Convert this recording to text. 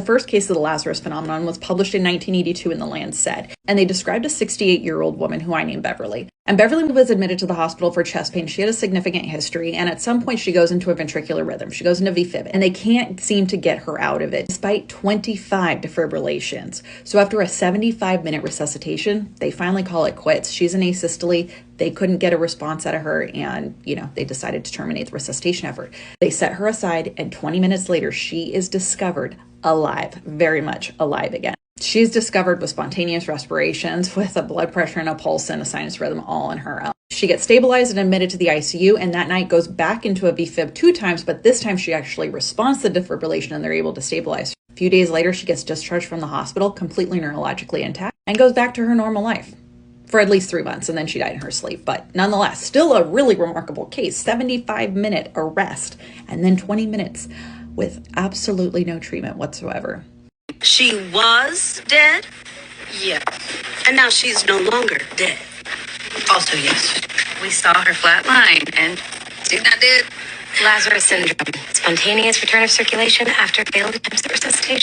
The first case of the Lazarus phenomenon was published in 1982 in The Lancet, and they described a 68-year-old woman who I named Beverly. And Beverly was admitted to the hospital for chest pain. She had a significant history, and at some point she goes into a ventricular rhythm. She goes into VFib, and they can't seem to get her out of it, despite 25 defibrillations. So after a 75-minute resuscitation, they finally call it quits. She's in asystole. They couldn't get a response out of her, and, they decided to terminate the resuscitation effort. They set her aside, and 20 minutes later, she is discovered alive, very much alive again. She's discovered with spontaneous respirations, with a blood pressure and a pulse and a sinus rhythm all on her own. She gets stabilized and admitted to the ICU, and that night goes back into a VFib 2 times, but this time she actually responds to defibrillation and they're able to stabilize. A few days later, she gets discharged from the hospital, completely neurologically intact, and goes back to her normal life for at least 3 months, and then she died in her sleep. But nonetheless, still a really remarkable case. 75-minute arrest, and then 20 minutes with absolutely no treatment whatsoever. She was dead? Yeah. And now she's no longer dead? Also, yes. We saw her flatline, and she's not dead. Lazarus syndrome. Spontaneous return of circulation after failed attempts at resuscitation.